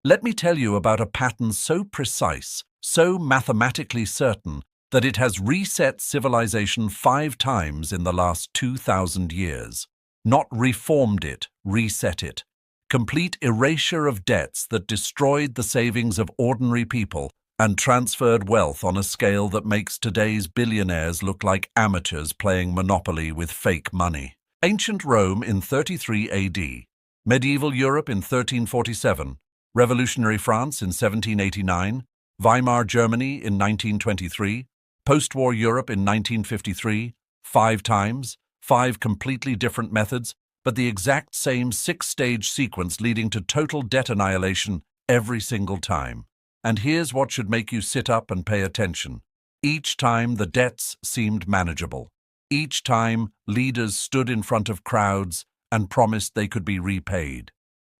Let me tell you about a pattern so precise, so mathematically certain, that it has reset civilization 5 times in the last 2,000 years. Not reformed it, reset it. Complete erasure of debts that destroyed the savings of ordinary people and transferred wealth on a scale that makes today's billionaires look like amateurs playing Monopoly with fake money. Ancient Rome in 33 AD, medieval Europe in 1347, revolutionary France in 1789, Weimar Germany in 1923, post-war Europe in 1953, 5 times, 5 completely different methods, but the exact same 6-stage sequence leading to total debt annihilation every single time. And here's what should make you sit up and pay attention. Each time the debts seemed manageable. Each time leaders stood in front of crowds and promised they could be repaid.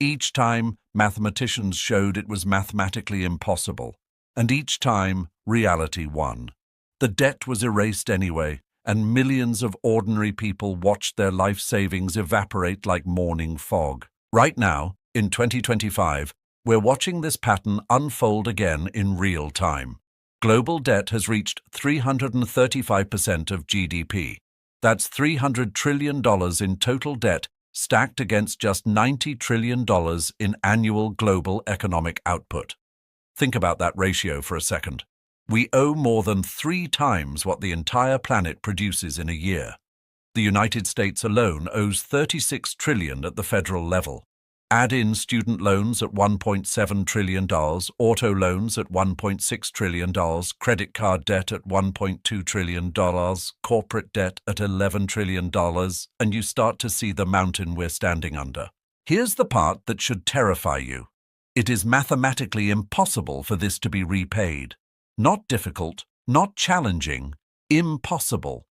Each time mathematicians showed it was mathematically impossible. And each time reality won. The debt was erased anyway, and millions of ordinary people watched their life savings evaporate like morning fog. Right now, in 2025, we're watching this pattern unfold again in real time. Global debt has reached 335% of GDP. That's $300 trillion in total debt stacked against just $90 trillion in annual global economic output. Think about that ratio for a second. We owe more than 3 times what the entire planet produces in a year. The United States alone owes $36 trillion at the federal level. Add in student loans at $1.7 trillion, auto loans at $1.6 trillion, credit card debt at $1.2 trillion, corporate debt at $11 trillion, and you start to see the mountain we're standing under. Here's the part that should terrify you. It is mathematically impossible for this to be repaid. Not difficult, not challenging, impossible.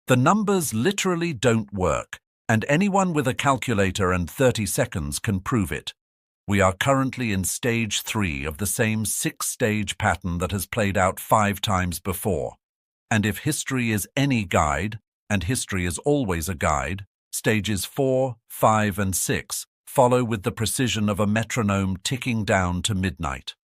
The numbers literally don't work, and anyone with a calculator and 30 seconds can prove it. We are currently in stage 3 of the same 6-stage pattern that has played out 5 times before. And if history is any guide, and history is always a guide, stages 4, 5, and 6 follow with the precision of a metronome ticking down to midnight.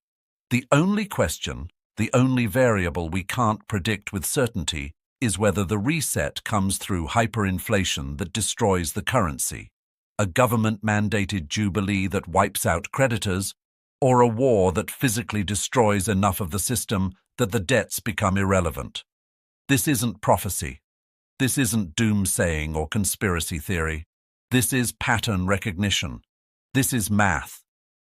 The only question, the only variable we can't predict with certainty is whether the reset comes through hyperinflation that destroys the currency, a government-mandated jubilee that wipes out creditors, or a war that physically destroys enough of the system that the debts become irrelevant. This isn't prophecy. This isn't doomsaying or conspiracy theory. This is pattern recognition. This is math.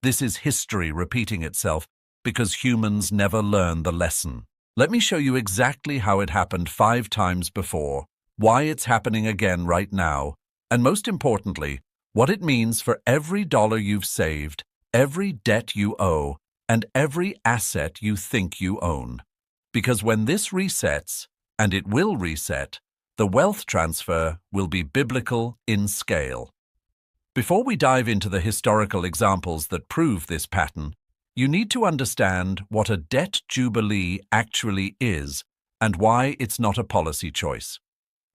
This is history repeating itself because humans never learn the lesson. Let me show you exactly how it happened 5 times before, why it's happening again right now, and most importantly, what it means for every dollar you've saved, every debt you owe, and every asset you think you own. Because when this resets, and it will reset, the wealth transfer will be biblical in scale. Before we dive into the historical examples that prove this pattern, you need to understand what a debt jubilee actually is and why it's not a policy choice.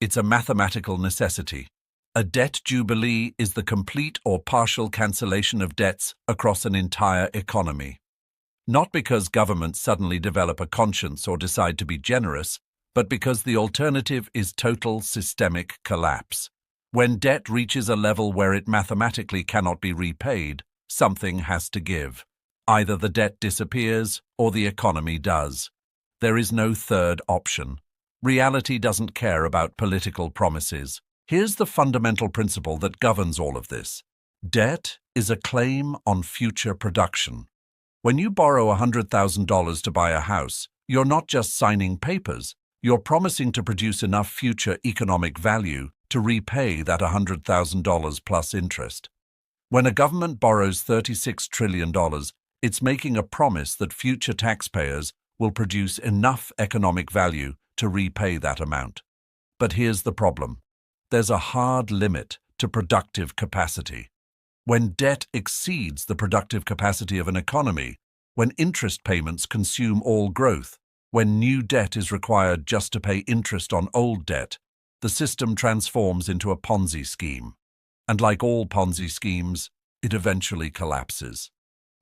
It's a mathematical necessity. A debt jubilee is the complete or partial cancellation of debts across an entire economy. Not because governments suddenly develop a conscience or decide to be generous, but because the alternative is total systemic collapse. When debt reaches a level where it mathematically cannot be repaid, something has to give. Either the debt disappears or the economy does. There is no third option. Reality doesn't care about political promises. Here's the fundamental principle that governs all of this. Debt is a claim on future production. When you borrow $100,000 to buy a house, you're not just signing papers. You're promising to produce enough future economic value to repay that $100,000 plus interest. When a government borrows $36 trillion, it's making a promise that future taxpayers will produce enough economic value to repay that amount. But here's the problem. There's a hard limit to productive capacity. When debt exceeds the productive capacity of an economy, when interest payments consume all growth, when new debt is required just to pay interest on old debt, the system transforms into a Ponzi scheme. And like all Ponzi schemes, it eventually collapses.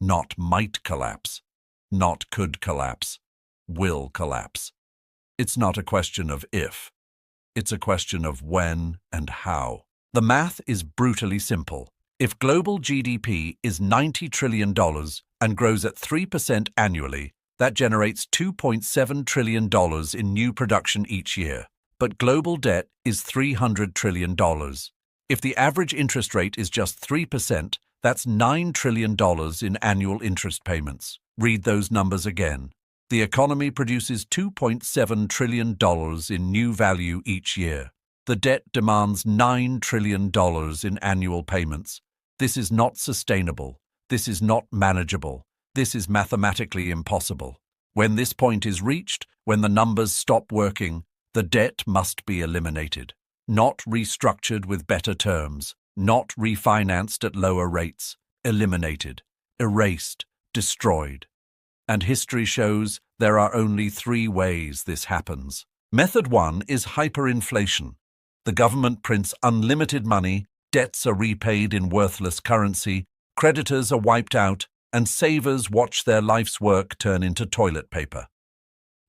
not might collapse, not could collapse, will collapse. It's not a question of if, it's a question of when and how. The math is brutally simple. If global GDP is $90 trillion and grows at 3% annually, that generates $2.7 trillion in new production each year. But global debt is $300 trillion. If the average interest rate is just 3%, that's $9 trillion in annual interest payments. Read those numbers again. The economy produces $2.7 trillion in new value each year. The debt demands $9 trillion in annual payments. This is not sustainable. This is not manageable. This is mathematically impossible. When this point is reached, when the numbers stop working, the debt must be eliminated. Not restructured with better terms, not refinanced at lower rates. Eliminated, erased, destroyed. And history shows there are only 3 ways this happens. Method 1 is hyperinflation. The government prints unlimited money, debts are repaid in worthless currency, creditors are wiped out, and savers watch their life's work turn into toilet paper.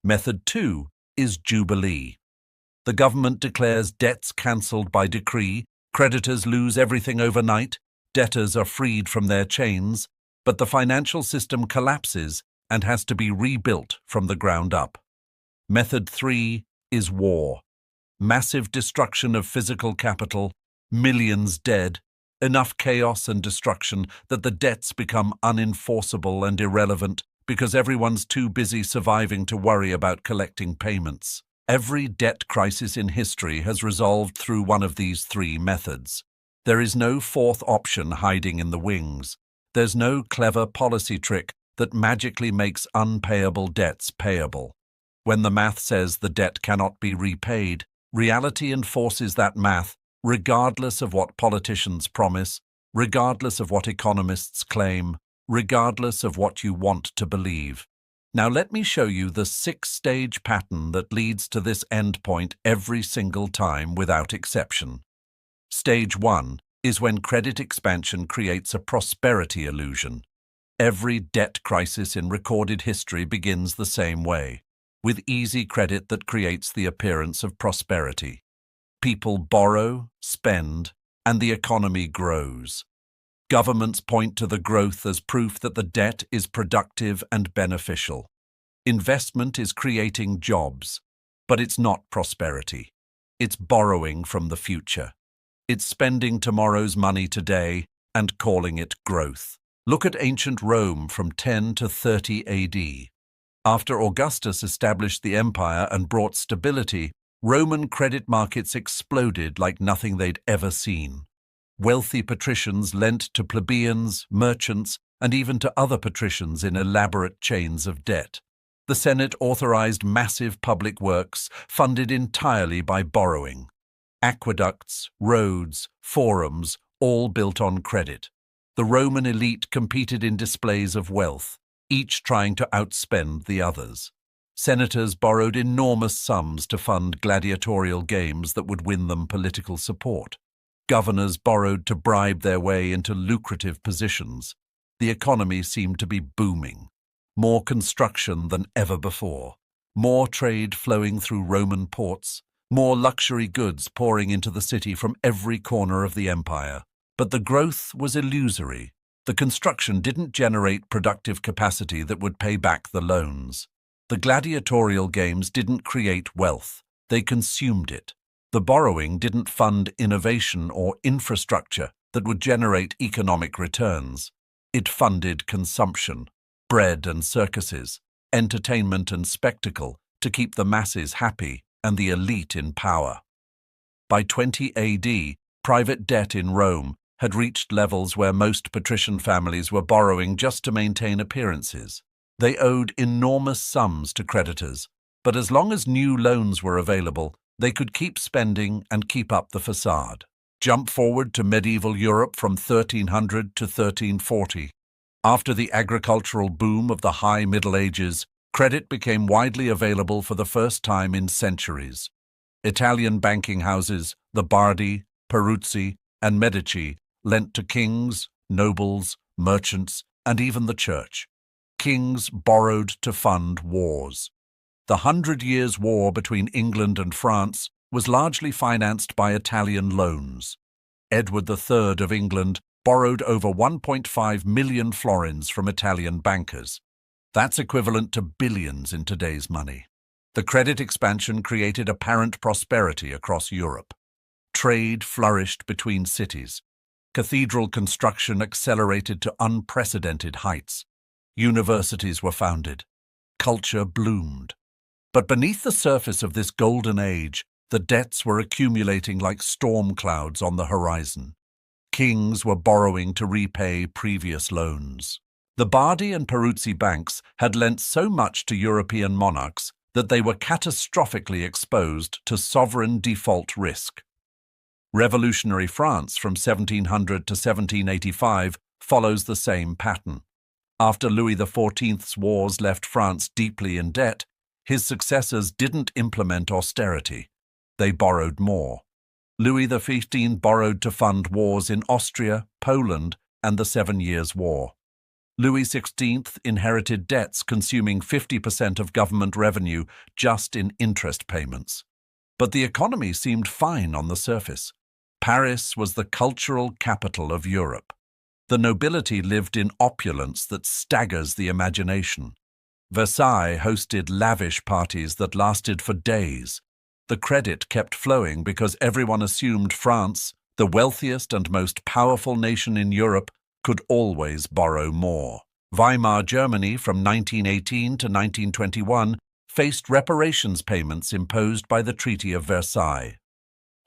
Method 2 is jubilee. The government declares debts cancelled by decree, creditors lose everything overnight, debtors are freed from their chains, but the financial system collapses and has to be rebuilt from the ground up. Method 3 is war. Massive destruction of physical capital, millions dead, enough chaos and destruction that the debts become unenforceable and irrelevant because everyone's too busy surviving to worry about collecting payments. Every debt crisis in history has resolved through one of these 3 methods. There is no 4th option hiding in the wings. There's no clever policy trick that magically makes unpayable debts payable. When the math says the debt cannot be repaid, reality enforces that math regardless of what politicians promise, regardless of what economists claim, regardless of what you want to believe. Now let me show you the 6-stage pattern that leads to this endpoint every single time without exception. Stage 1 is when credit expansion creates a prosperity illusion. Every debt crisis in recorded history begins the same way, with easy credit that creates the appearance of prosperity. People borrow, spend, and the economy grows. Governments point to the growth as proof that the debt is productive and beneficial. Investment is creating jobs, but it's not prosperity. It's borrowing from the future. It's spending tomorrow's money today and calling it growth. Look at ancient Rome from 10 to 30 AD. After Augustus established the empire and brought stability, Roman credit markets exploded like nothing they'd ever seen. Wealthy patricians lent to plebeians, merchants, and even to other patricians in elaborate chains of debt. The Senate authorized massive public works funded entirely by borrowing. Aqueducts, roads, forums, all built on credit. The Roman elite competed in displays of wealth, each trying to outspend the others. Senators borrowed enormous sums to fund gladiatorial games that would win them political support. Governors borrowed to bribe their way into lucrative positions. The economy seemed to be booming. More construction than ever before. More trade flowing through Roman ports. More luxury goods pouring into the city from every corner of the empire. But the growth was illusory. The construction didn't generate productive capacity that would pay back the loans. The gladiatorial games didn't create wealth. They consumed it. The borrowing didn't fund innovation or infrastructure that would generate economic returns. It funded consumption, bread and circuses, entertainment and spectacle to keep the masses happy and the elite in power. By 20 AD, private debt in Rome had reached levels where most patrician families were borrowing just to maintain appearances. They owed enormous sums to creditors, but as long as new loans were available, they could keep spending and keep up the facade. Jump forward to medieval Europe from 1300 to 1340. After the agricultural boom of the High Middle Ages, credit became widely available for the first time in centuries. Italian banking houses, the Bardi, Peruzzi, and Medici, lent to kings, nobles, merchants, and even the church. Kings borrowed to fund wars. The 100 Years' War between England and France was largely financed by Italian loans. Edward III of England borrowed over 1.5 million florins from Italian bankers. That's equivalent to billions in today's money. The credit expansion created apparent prosperity across Europe. Trade flourished between cities. Cathedral construction accelerated to unprecedented heights. Universities were founded. Culture bloomed. But beneath the surface of this golden age, the debts were accumulating like storm clouds on the horizon. Kings were borrowing to repay previous loans. The Bardi and Peruzzi banks had lent so much to European monarchs that they were catastrophically exposed to sovereign default risk. Revolutionary France from 1700 to 1785 follows the same pattern. After Louis XIV's wars left France deeply in debt, his successors didn't implement austerity. They borrowed more. Louis XV borrowed to fund wars in Austria, Poland, and the 7 Years' War. Louis XVI inherited debts consuming 50% of government revenue just in interest payments. But the economy seemed fine on the surface. Paris was the cultural capital of Europe. The nobility lived in opulence that staggers the imagination. Versailles hosted lavish parties that lasted for days. The credit kept flowing because everyone assumed France, the wealthiest and most powerful nation in Europe, could always borrow more. Weimar Germany from 1918 to 1921 faced reparations payments imposed by the Treaty of Versailles.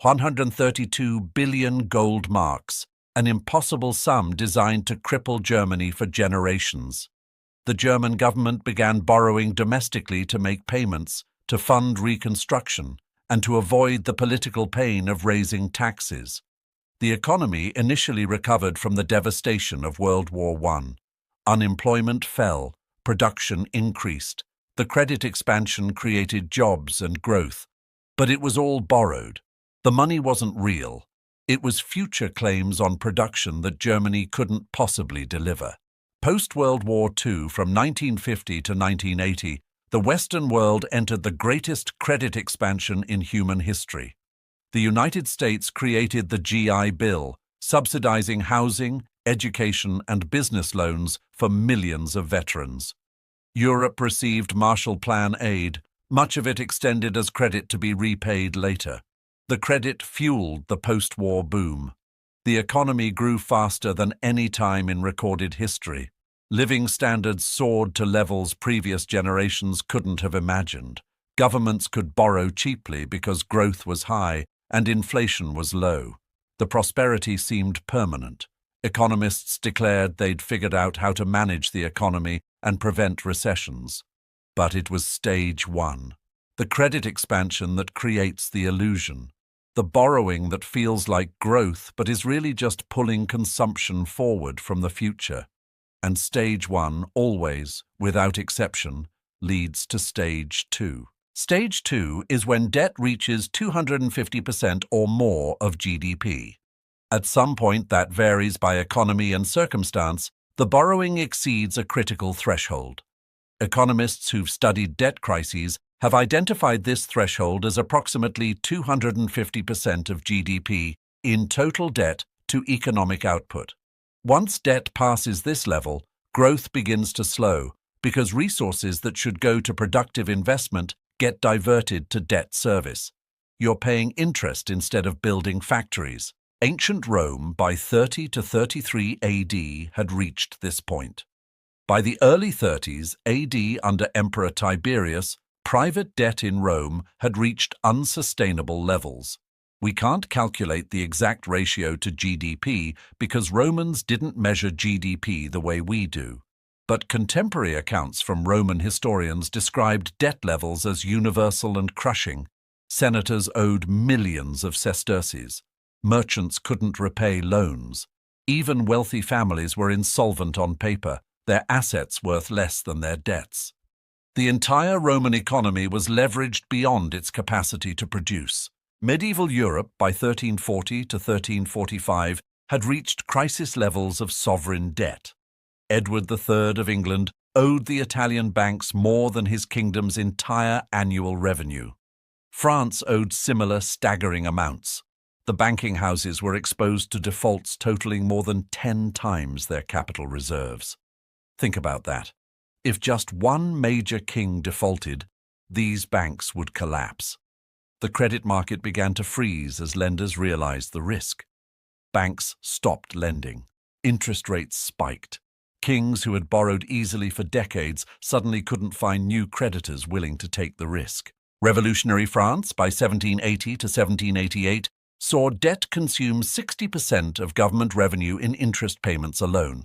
132 billion gold marks, an impossible sum designed to cripple Germany for generations. The German government began borrowing domestically to make payments, to fund reconstruction, and to avoid the political pain of raising taxes. The economy initially recovered from the devastation of World War I. Unemployment fell, production increased. The credit expansion created jobs and growth. But it was all borrowed. The money wasn't real. It was future claims on production that Germany couldn't possibly deliver. Post-World War II, from 1950 to 1980, the Western world entered the greatest credit expansion in human history. The United States created the GI Bill, subsidizing housing, education, and business loans for millions of veterans. Europe received Marshall Plan aid, much of it extended as credit to be repaid later. The credit fueled the post-war boom. The economy grew faster than any time in recorded history. Living standards soared to levels previous generations couldn't have imagined. Governments could borrow cheaply because growth was high and inflation was low. The prosperity seemed permanent. Economists declared they'd figured out how to manage the economy and prevent recessions. But it was stage one, the credit expansion that creates the illusion. The borrowing that feels like growth but is really just pulling consumption forward from the future. And stage one always, without exception, leads to stage two. Stage two is when debt reaches 250% or more of GDP. At some point that varies by economy and circumstance, the borrowing exceeds a critical threshold. Economists who've studied debt crises have identified this threshold as approximately 250% of GDP in total debt to economic output. Once debt passes this level, growth begins to slow because resources that should go to productive investment get diverted to debt service. You're paying interest instead of building factories. Ancient Rome by 30 to 33 AD had reached this point. By the early 30s AD under Emperor Tiberius, private debt in Rome had reached unsustainable levels. We can't calculate the exact ratio to GDP because Romans didn't measure GDP the way we do. But contemporary accounts from Roman historians described debt levels as universal and crushing. Senators owed millions of sesterces. Merchants couldn't repay loans. Even wealthy families were insolvent on paper, their assets worth less than their debts. The entire Roman economy was leveraged beyond its capacity to produce. Medieval Europe, by 1340 to 1345, had reached crisis levels of sovereign debt. Edward III of England owed the Italian banks more than his kingdom's entire annual revenue. France owed similar staggering amounts. The banking houses were exposed to defaults totaling more than 10 times their capital reserves. Think about that. If just one major king defaulted, these banks would collapse. The credit market began to freeze as lenders realized the risk. Banks stopped lending. Interest rates spiked. Kings who had borrowed easily for decades suddenly couldn't find new creditors willing to take the risk. Revolutionary France, by 1780 to 1788, saw debt consume 60% of government revenue in interest payments alone.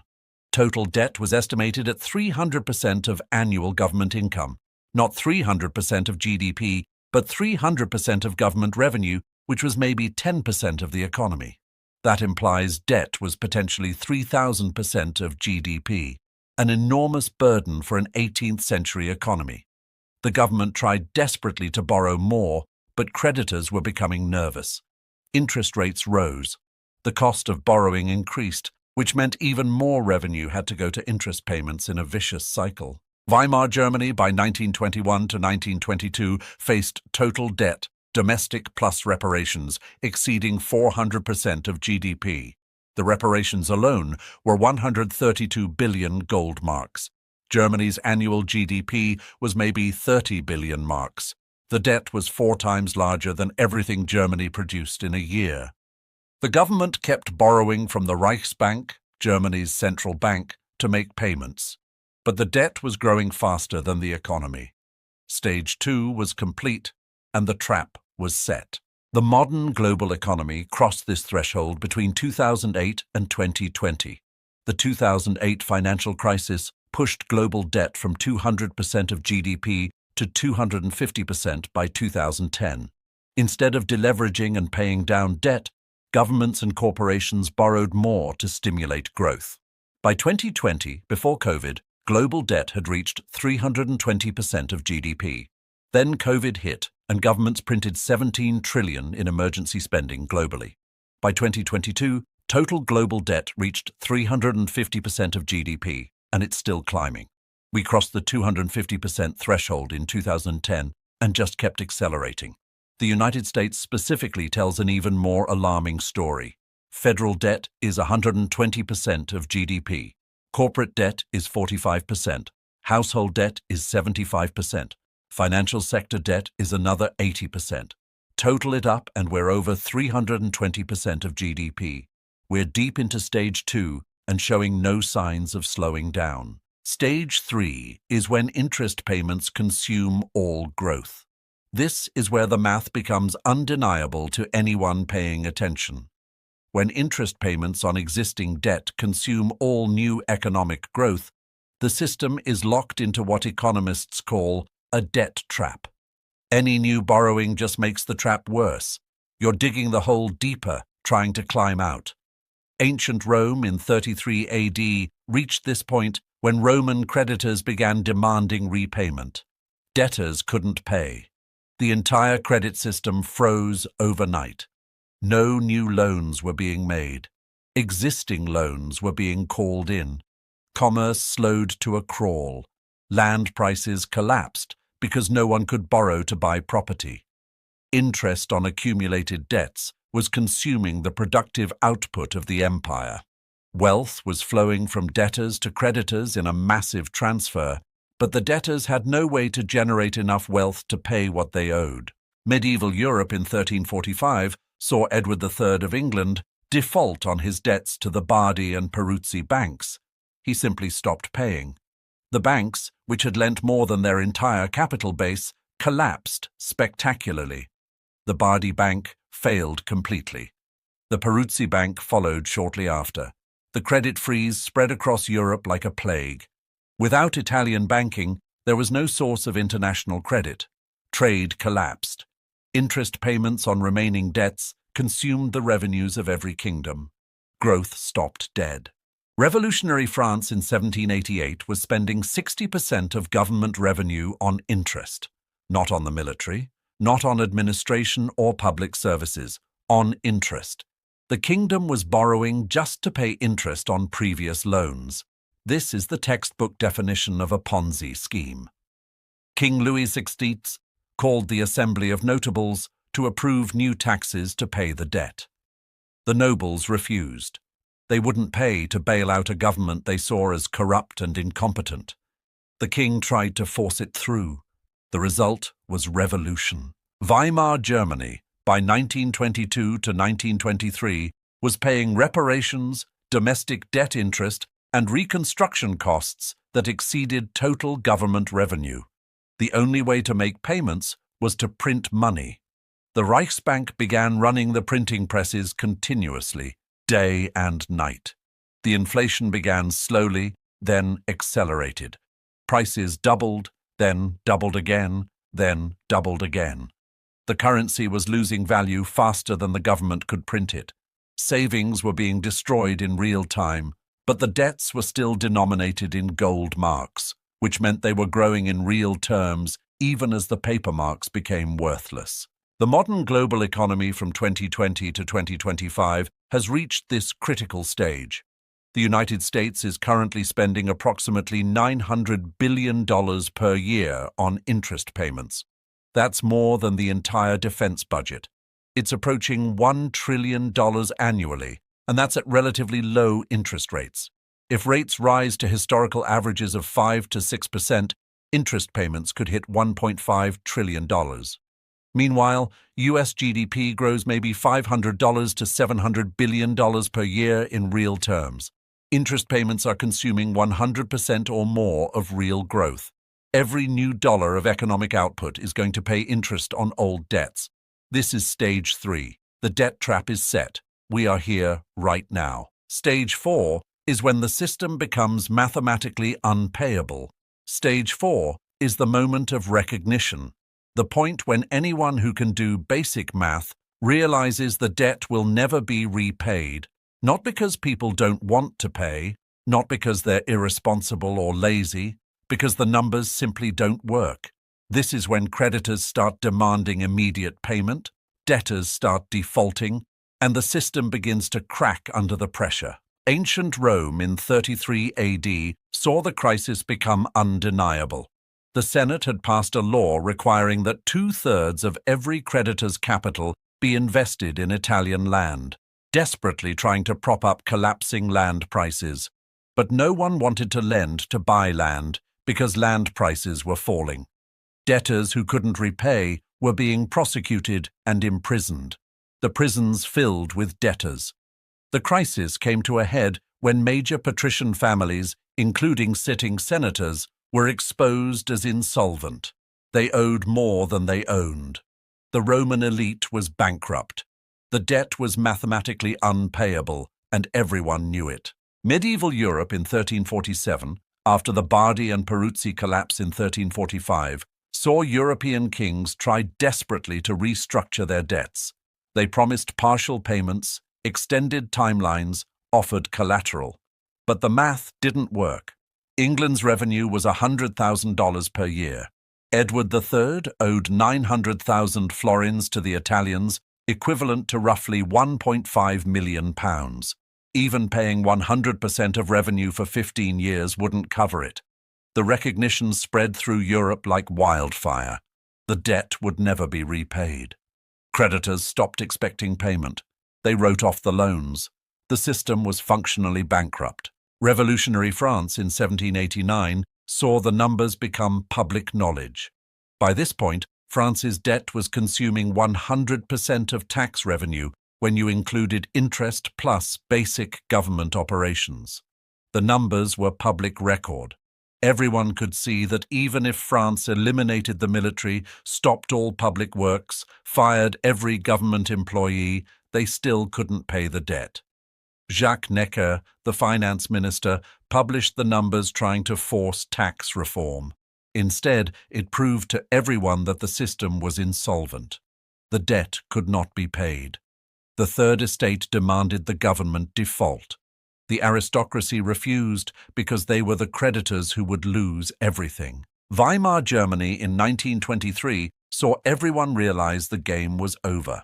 Total debt was estimated at 300% of annual government income, not 300% of GDP, but 300% of government revenue, which was maybe 10% of the economy. That implies debt was potentially 3,000% of GDP, an enormous burden for an 18th century economy. The government tried desperately to borrow more, but creditors were becoming nervous. Interest rates rose. The cost of borrowing increased, which meant even more revenue had to go to interest payments in a vicious cycle. Weimar Germany, by 1921 to 1922, faced total debt, domestic plus reparations, exceeding 400% of GDP. The reparations alone were 132 billion gold marks. Germany's annual GDP was maybe 30 billion marks. The debt was 4 times larger than everything Germany produced in a year. The government kept borrowing from the Reichsbank, Germany's central bank, to make payments. But the debt was growing faster than the economy. Stage 2 was complete, and the trap was set. The modern global economy crossed this threshold between 2008 and 2020. The 2008 financial crisis pushed global debt from 200% of GDP to 250% by 2010. Instead of deleveraging and paying down debt, governments and corporations borrowed more to stimulate growth. By 2020, before COVID, global debt had reached 320% of GDP. Then COVID hit, and governments printed 17 trillion in emergency spending globally. By 2022, total global debt reached 350% of GDP, and it's still climbing. We crossed the 250% threshold in 2010 and just kept accelerating. The United States specifically tells an even more alarming story. Federal debt is 120% of GDP. Corporate debt is 45%. Household debt is 75%. Financial sector debt is another 80%. Total it up and we're over 320% of GDP. We're deep into stage 2 and showing no signs of slowing down. Stage 3 is when interest payments consume all growth. This is where the math becomes undeniable to anyone paying attention. When interest payments on existing debt consume all new economic growth, the system is locked into what economists call a debt trap. Any new borrowing just makes the trap worse. You're digging the hole deeper, trying to climb out. Ancient Rome in 33 AD reached this point when Roman creditors began demanding repayment. Debtors couldn't pay. The entire credit system froze overnight. No new loans were being made. Existing loans were being called in. Commerce slowed to a crawl. Land prices collapsed because no one could borrow to buy property. Interest on accumulated debts was consuming the productive output of the empire. Wealth was flowing from debtors to creditors in a massive transfer, but the debtors had no way to generate enough wealth to pay what they owed. Medieval Europe in 1345 saw Edward III of England default on his debts to the Bardi and Peruzzi banks. He simply stopped paying. The banks, which had lent more than their entire capital base, collapsed spectacularly. The Bardi Bank failed completely. The Peruzzi Bank followed shortly after. The credit freeze spread across Europe like a plague. Without Italian banking, there was no source of international credit. Trade collapsed. Interest payments on remaining debts consumed the revenues of every kingdom. Growth stopped dead. Revolutionary France in 1788 was spending 60% of government revenue on interest, not on the military, not on administration or public services, on interest. The kingdom was borrowing just to pay interest on previous loans. This is the textbook definition of a Ponzi scheme. King Louis XVI called the Assembly of Notables to approve new taxes to pay the debt. The nobles refused. They wouldn't pay to bail out a government they saw as corrupt and incompetent. The king tried to force it through. The result was revolution. Weimar Germany, by 1922 to 1923, was paying reparations, domestic debt interest, and reconstruction costs that exceeded total government revenue. The only way to make payments was to print money. The Reichsbank began running the printing presses continuously, day and night. The inflation began slowly, then accelerated. Prices doubled, then doubled again, then doubled again. The currency was losing value faster than the government could print it. Savings were being destroyed in real time, but the debts were still denominated in gold marks, which meant they were growing in real terms even as the paper marks became worthless. The modern global economy from 2020 to 2025 has reached this critical stage. The United States is currently spending approximately $900 billion per year on interest payments. That's more than the entire defense budget. It's approaching $1 trillion annually, and that's at relatively low interest rates. If rates rise to historical averages of 5 to 6%, interest payments could hit $1.5 trillion. Meanwhile, U.S. GDP grows maybe $500 to $700 billion per year in real terms. Interest payments are consuming 100% or more of real growth. Every new dollar of economic output is going to pay interest on old debts. This is stage 3. The debt trap is set. We are here right now. Stage 4 is when the system becomes mathematically unpayable. Stage 4 is the moment of recognition, the point when anyone who can do basic math realizes the debt will never be repaid, not because people don't want to pay, not because they're irresponsible or lazy, because the numbers simply don't work. This is when creditors start demanding immediate payment, debtors start defaulting, and the system begins to crack under the pressure. Ancient Rome in 33 AD saw the crisis become undeniable. The Senate had passed a law requiring that 2/3 of every creditor's capital be invested in Italian land, desperately trying to prop up collapsing land prices. But no one wanted to lend to buy land because land prices were falling. Debtors who couldn't repay were being prosecuted and imprisoned. The prisons filled with debtors. The crisis came to a head when major patrician families, including sitting senators, were exposed as insolvent. They owed more than they owned. The Roman elite was bankrupt. The debt was mathematically unpayable, and everyone knew it. Medieval Europe in 1347, after the Bardi and Peruzzi collapse in 1345, saw European kings try desperately to restructure their debts. They promised partial payments, extended timelines, offered collateral. But the math didn't work. England's revenue was $100,000 per year. Edward III owed 900,000 florins to the Italians, equivalent to roughly £1.5 million. Even paying 100% of revenue for 15 years wouldn't cover it. The recognition spread through Europe like wildfire. The debt would never be repaid. Creditors stopped expecting payment. They wrote off the loans. The system was functionally bankrupt. Revolutionary France in 1789 saw the numbers become public knowledge. By this point, France's debt was consuming 100% of tax revenue when you included interest plus basic government operations. The numbers were public record. Everyone could see that even if France eliminated the military, stopped all public works, fired every government employee, they still couldn't pay the debt. Jacques Necker, the finance minister, published the numbers trying to force tax reform. Instead, it proved to everyone that the system was insolvent. The debt could not be paid. The Third Estate demanded the government default. The aristocracy refused because they were the creditors who would lose everything. Weimar Germany in 1923 saw everyone realize the game was over.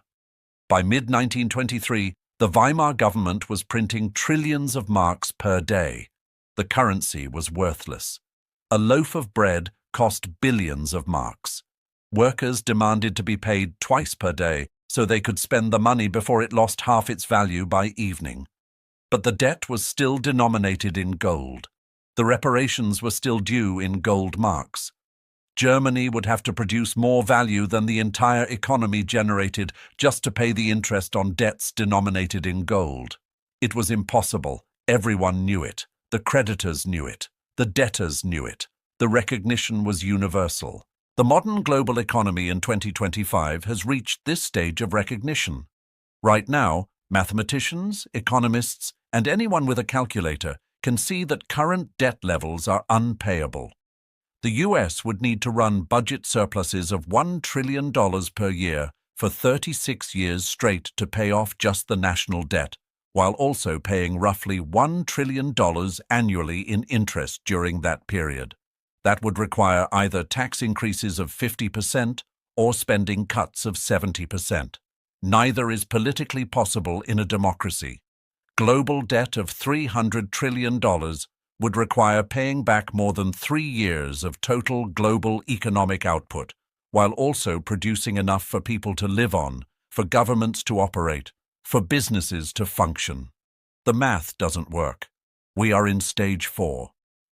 By mid-1923, the Weimar government was printing trillions of marks per day. The currency was worthless. A loaf of bread cost billions of marks. Workers demanded to be paid twice per day so they could spend the money before it lost half its value by evening. But the debt was still denominated in gold. The reparations were still due in gold marks. Germany would have to produce more value than the entire economy generated just to pay the interest on debts denominated in gold. It was impossible. Everyone knew it. The creditors knew it. The debtors knew it. The recognition was universal. The modern global economy in 2025 has reached this stage of recognition. Right now, mathematicians, economists, and anyone with a calculator can see that current debt levels are unpayable. The US would need to run budget surpluses of $1 trillion per year for 36 years straight to pay off just the national debt, while also paying roughly $1 trillion annually in interest during that period. That would require either tax increases of 50% or spending cuts of 70%. Neither is politically possible in a democracy. Global debt of $300 trillion would require paying back more than 3 years of total global economic output, while also producing enough for people to live on, for governments to operate, for businesses to function. The math doesn't work. We are in stage 4.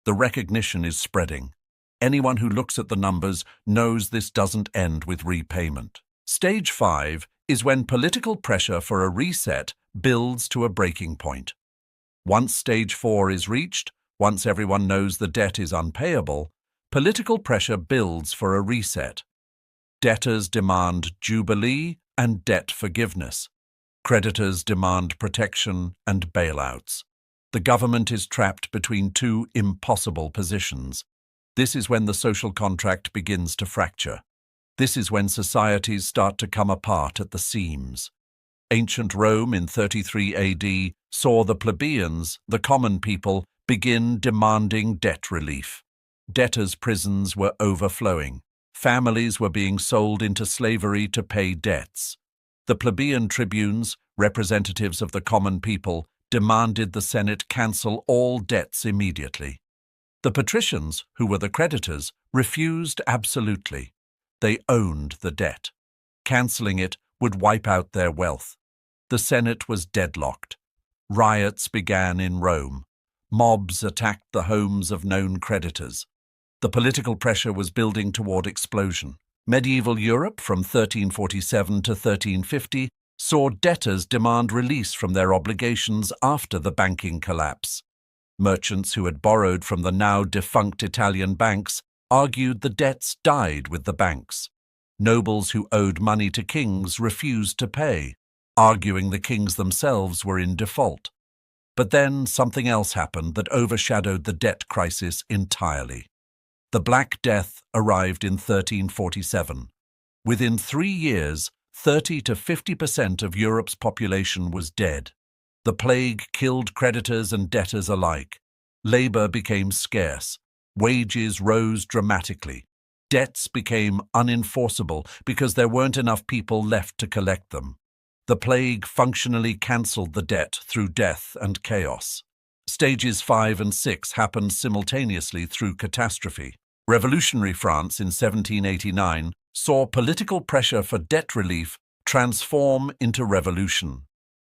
The recognition is spreading. Anyone who looks at the numbers knows this doesn't end with repayment. Stage 5 is when political pressure for a reset builds to a breaking point. Once stage 4 is reached, once everyone knows the debt is unpayable, political pressure builds for a reset. Debtors demand jubilee and debt forgiveness. Creditors demand protection and bailouts. The government is trapped between two impossible positions. This is when the social contract begins to fracture. This is when societies start to come apart at the seams. Ancient Rome in 33 AD saw the plebeians, the common people, begin demanding debt relief. Debtors' prisons were overflowing. Families were being sold into slavery to pay debts. The plebeian tribunes, representatives of the common people, demanded the Senate cancel all debts immediately. The patricians, who were the creditors, refused absolutely. They owned the debt. Cancelling it would wipe out their wealth. The Senate was deadlocked. Riots began in Rome. Mobs attacked the homes of known creditors. The political pressure was building toward explosion. Medieval Europe from 1347 to 1350 saw debtors demand release from their obligations after the banking collapse. Merchants who had borrowed from the now defunct Italian banks argued the debts died with the banks. Nobles who owed money to kings refused to pay, arguing the kings themselves were in default. But then something else happened that overshadowed the debt crisis entirely. The Black Death arrived in 1347. Within 3 years, 30 to 50% of Europe's population was dead. The plague killed creditors and debtors alike. Labor became scarce. Wages rose dramatically. Debts became unenforceable because there weren't enough people left to collect them. The plague functionally cancelled the debt through death and chaos. Stages 5 and 6 happened simultaneously through catastrophe. Revolutionary France in 1789 saw political pressure for debt relief transform into revolution.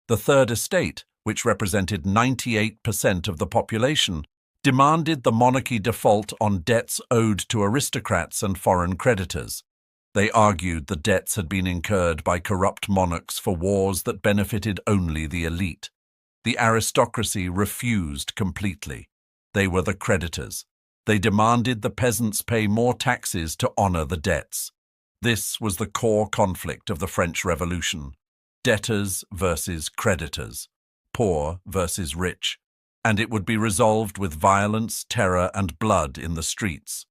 The Third Estate, which represented 98% of the population, demanded the monarchy default on debts owed to aristocrats and foreign creditors. They argued the debts had been incurred by corrupt monarchs for wars that benefited only the elite. The aristocracy refused completely. They were the creditors. They demanded the peasants pay more taxes to honor the debts. This was the core conflict of the French Revolution. Debtors versus creditors. Poor versus rich. And it would be resolved with violence, terror, and blood in the streets.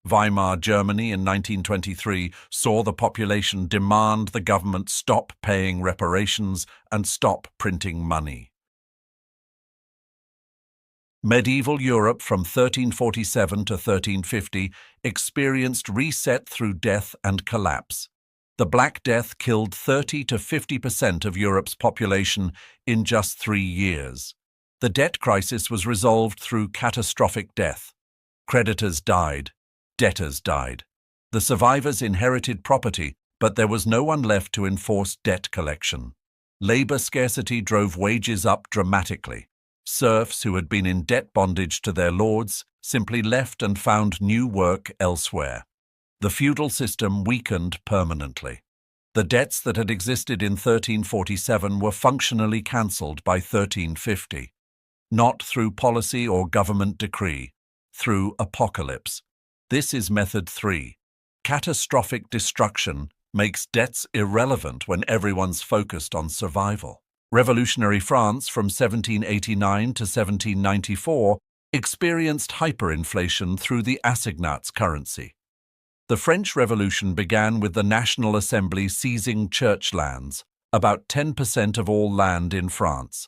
Weimar Germany in 1923 saw the population demand the government stop paying reparations and stop printing money. Medieval Europe from 1347 to 1350 experienced reset through death and collapse. The Black Death killed 30 to 50% of Europe's population in just 3 years. The debt crisis was resolved through catastrophic death. Creditors died, debtors died. The survivors inherited property, but there was no one left to enforce debt collection. Labor scarcity drove wages up dramatically. Serfs who had been in debt bondage to their lords simply left and found new work elsewhere. The feudal system weakened permanently. The debts that had existed in 1347 were functionally cancelled by 1350. Not through policy or government decree, through apocalypse. This is method 3. Catastrophic destruction makes debts irrelevant when everyone's focused on survival. Revolutionary France from 1789 to 1794 experienced hyperinflation through the assignats currency. The French Revolution began with the National Assembly seizing church lands, about 10% of all land in France.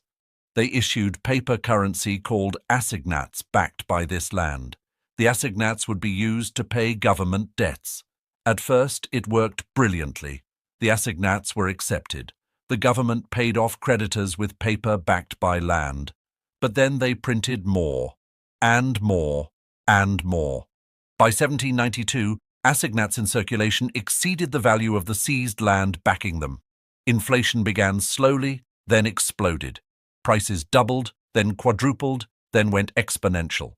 They issued paper currency called assignats backed by this land. The assignats would be used to pay government debts. At first, it worked brilliantly. The assignats were accepted. The government paid off creditors with paper backed by land. But then they printed more, and more, and more. By 1792, assignats in circulation exceeded the value of the seized land backing them. Inflation began slowly, then exploded. Prices doubled, then quadrupled, then went exponential.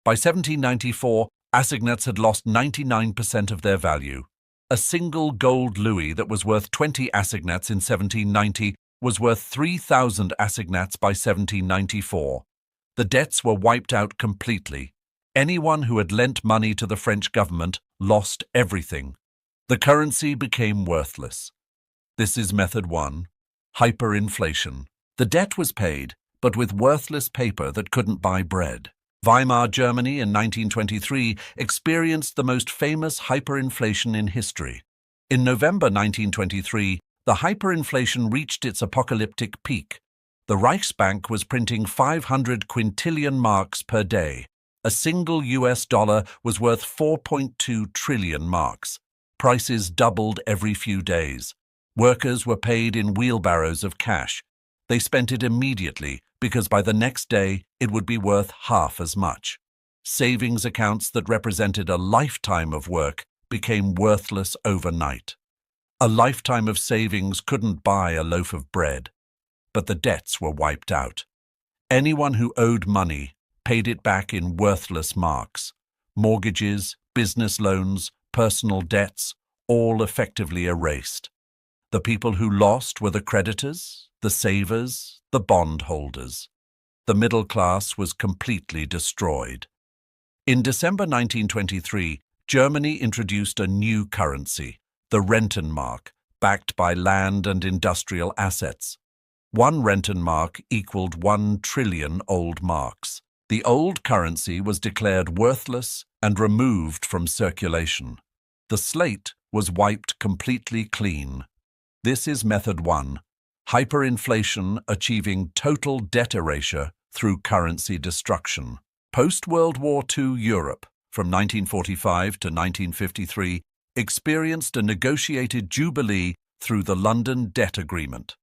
By 1794, assignats had lost 99% of their value. A single gold louis that was worth 20 assignats in 1790 was worth 3,000 assignats by 1794. The debts were wiped out completely. Anyone who had lent money to the French government lost everything. The currency became worthless. This is method 1. Hyperinflation. The debt was paid, but with worthless paper that couldn't buy bread. Weimar Germany in 1923 experienced the most famous hyperinflation in history. In November 1923, the hyperinflation reached its apocalyptic peak. The Reichsbank was printing 500 quintillion marks per day. A single US dollar was worth 4.2 trillion marks. Prices doubled every few days. Workers were paid in wheelbarrows of cash. They spent it immediately because by the next day it would be worth half as much. Savings accounts that represented a lifetime of work became worthless overnight. A lifetime of savings couldn't buy a loaf of bread, but the debts were wiped out. Anyone who owed money paid it back in worthless marks. Mortgages, business loans, personal debts, all effectively erased. The people who lost were the creditors, the savers, the bondholders. The middle class was completely destroyed. In December 1923, Germany introduced a new currency, the Rentenmark, backed by land and industrial assets. 1 Rentenmark equaled 1 trillion old marks. The old currency was declared worthless and removed from circulation. The slate was wiped completely clean. This is method 1. Hyperinflation achieving total debt erasure through currency destruction. Post-World War II Europe, from 1945 to 1953, experienced a negotiated jubilee through the London Debt Agreement.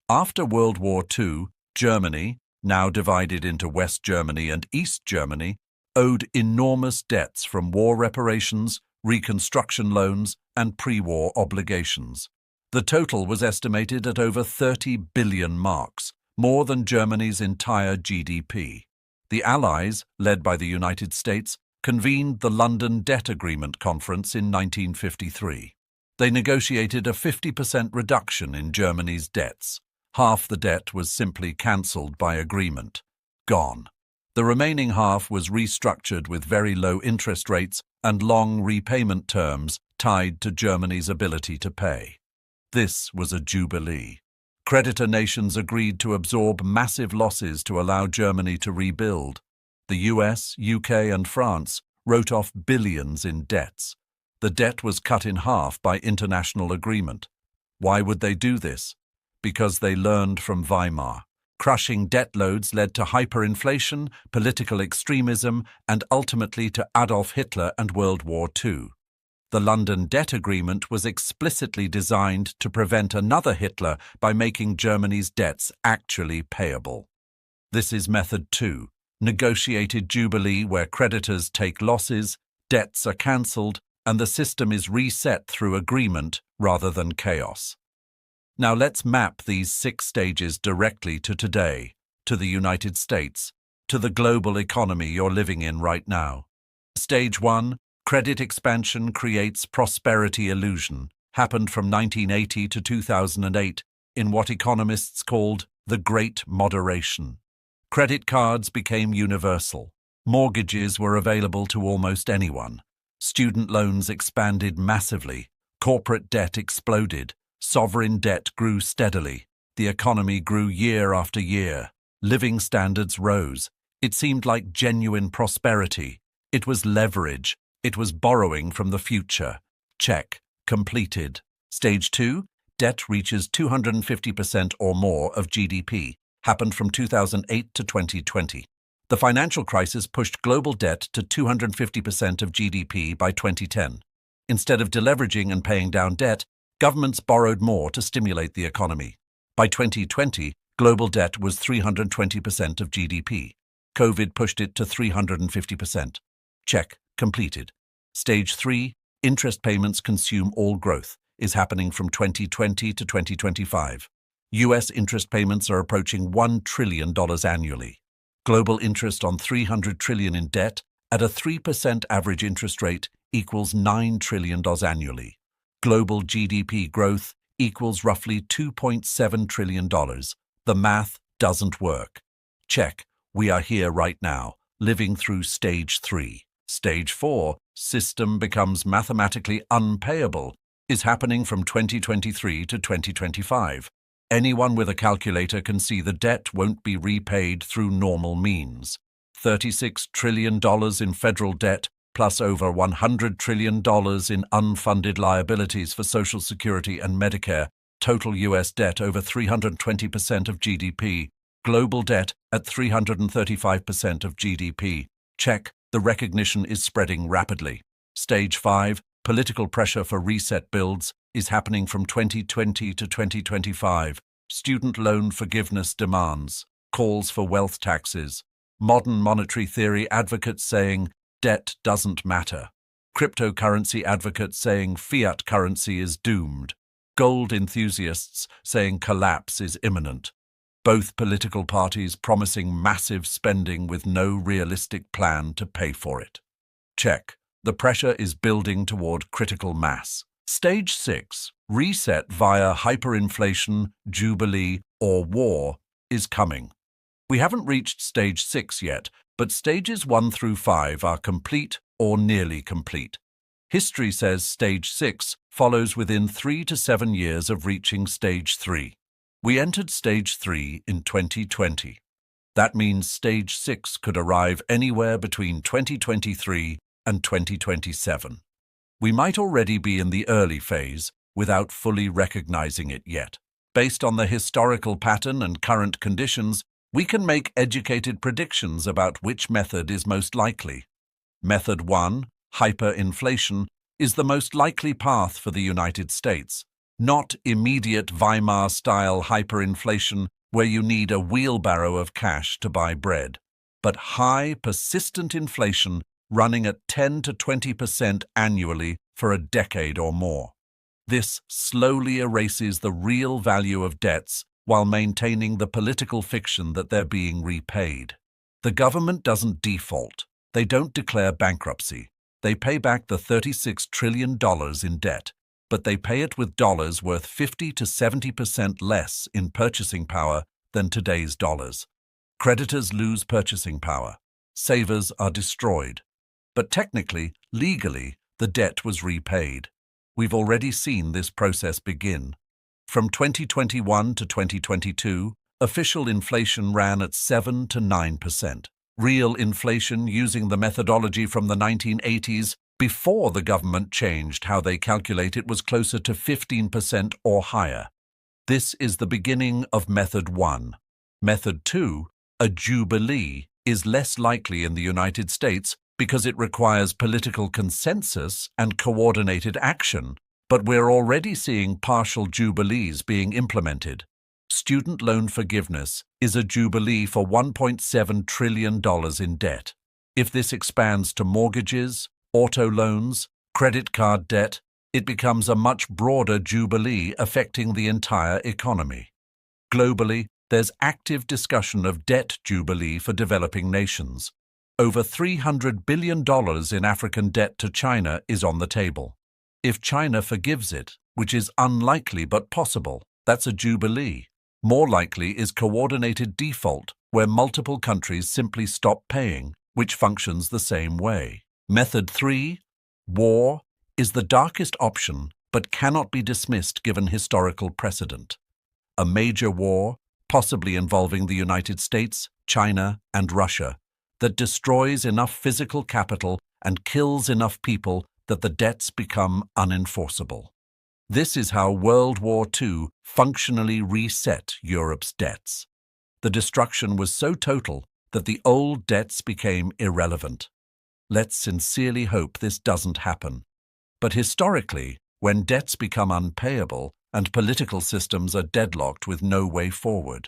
After World War II, Germany, now divided into West Germany and East Germany, owed enormous debts from war reparations, reconstruction loans, and pre-war obligations. The total was estimated at over 30 billion marks, more than Germany's entire GDP. The Allies, led by the United States, convened the London Debt Agreement Conference in 1953. They negotiated a 50% reduction in Germany's debts. Half the debt was simply cancelled by agreement. Gone. The remaining half was restructured with very low interest rates and long repayment terms tied to Germany's ability to pay. This was a jubilee. Creditor nations agreed to absorb massive losses to allow Germany to rebuild. The US, UK, and France wrote off billions in debts. The debt was cut in half by international agreement. Why would they do this? Because they learned from Weimar. Crushing debt loads led to hyperinflation, political extremism, and ultimately to Adolf Hitler and World War II. The London Debt Agreement was explicitly designed to prevent another Hitler by making Germany's debts actually payable. This is method 2, negotiated jubilee, where creditors take losses, debts are cancelled, and the system is reset through agreement rather than chaos. Now let's map these 6 stages directly to today, to the United States, to the global economy you're living in right now. Stage 1, credit expansion creates prosperity illusion, happened from 1980 to 2008 in what economists called the Great Moderation. Credit cards became universal. Mortgages were available to almost anyone. Student loans expanded massively. Corporate debt exploded. Sovereign debt grew steadily. The economy grew year after year. Living standards rose. It seemed like genuine prosperity. It was leverage. It was borrowing from the future. Check. Completed. Stage 2, debt reaches 250% or more of GDP. Happened from 2008 to 2020. The financial crisis pushed global debt to 250% of GDP by 2010. Instead of deleveraging and paying down debt, governments borrowed more to stimulate the economy. By 2020, global debt was 320% of GDP. COVID pushed it to 350%. Check. Completed. Stage 3, interest payments consume all growth, is happening from 2020 to 2025. US interest payments are approaching $1 trillion annually. Global interest on $300 trillion in debt at a 3% average interest rate equals $9 trillion annually. Global GDP growth equals roughly $2.7 trillion. The math doesn't work. Check. We are here right now, living through stage 3. Stage 4, system becomes mathematically unpayable, is happening from 2023 to 2025. Anyone with a calculator can see the debt won't be repaid through normal means. $36 trillion in federal debt, plus over $100 trillion in unfunded liabilities for Social Security and Medicare, total U.S. debt over 320% of GDP, global debt at 335% of GDP. Check. The recognition is spreading rapidly. Stage 5, political pressure for reset builds, is happening from 2020 to 2025. Student loan forgiveness demands, calls for wealth taxes, modern monetary theory advocates saying debt doesn't matter, cryptocurrency advocates saying fiat currency is doomed, gold enthusiasts saying collapse is imminent. Both political parties promising massive spending with no realistic plan to pay for it. Check. The pressure is building toward critical mass. Stage 6, reset via hyperinflation, jubilee, or war, is coming. We haven't reached stage 6 yet, but stages 1 through 5 are complete or nearly complete. History says stage 6 follows within 3 to 7 years of reaching stage 3. We entered stage 3 in 2020. That means stage 6 could arrive anywhere between 2023 and 2027. We might already be in the early phase without fully recognizing it yet. Based on the historical pattern and current conditions, we can make educated predictions about which method is most likely. Method 1, hyperinflation, is the most likely path for the United States. Not immediate Weimar-style hyperinflation where you need a wheelbarrow of cash to buy bread, but high, persistent inflation running at 10 to 20% annually for a decade or more. This slowly erases the real value of debts while maintaining the political fiction that they're being repaid. The government doesn't default. They don't declare bankruptcy. They pay back the $36 trillion in debt, but they pay it with dollars worth 50 to 70% less in purchasing power than today's dollars. Creditors lose purchasing power. Savers are destroyed. But technically, legally, the debt was repaid. We've already seen this process begin. From 2021 to 2022, official inflation ran at 7 to 9%. Real inflation, using the methodology from the 1980s, before the government changed how they calculate it, was closer to 15% or higher. This is the beginning of Method 1. Method 2, a jubilee, is less likely in the United States because it requires political consensus and coordinated action, but we're already seeing partial jubilees being implemented. Student loan forgiveness is a jubilee for $1.7 trillion in debt. If this expands to mortgages, auto loans, credit card debt, it becomes a much broader jubilee affecting the entire economy. Globally, there's active discussion of debt jubilee for developing nations. Over $300 billion in African debt to China is on the table. If China forgives it, which is unlikely but possible, that's a jubilee. More likely is coordinated default, where multiple countries simply stop paying, which functions the same way. Method 3, war, is the darkest option but cannot be dismissed given historical precedent. A major war, possibly involving the United States, China, and Russia, that destroys enough physical capital and kills enough people that the debts become unenforceable. This is how World War II functionally reset Europe's debts. The destruction was so total that the old debts became irrelevant. Let's sincerely hope this doesn't happen. But historically, when debts become unpayable and political systems are deadlocked with no way forward,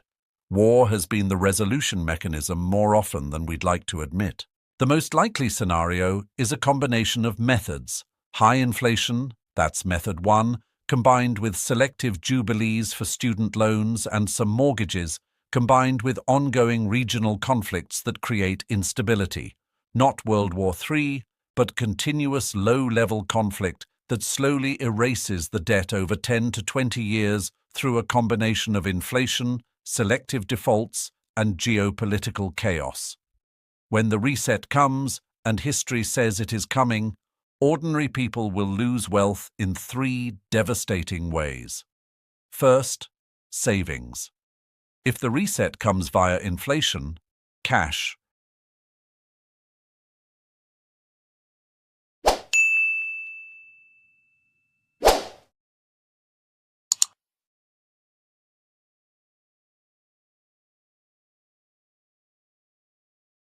war has been the resolution mechanism more often than we'd like to admit. The most likely scenario is a combination of methods: high inflation, that's method 1, combined with selective jubilees for student loans and some mortgages, combined with ongoing regional conflicts that create instability. Not World War III, but continuous low-level conflict that slowly erases the debt over 10 to 20 years through a combination of inflation, selective defaults, and geopolitical chaos. When the reset comes, and history says it is coming, ordinary people will lose wealth in 3 devastating ways. First, savings. If the reset comes via inflation, cash,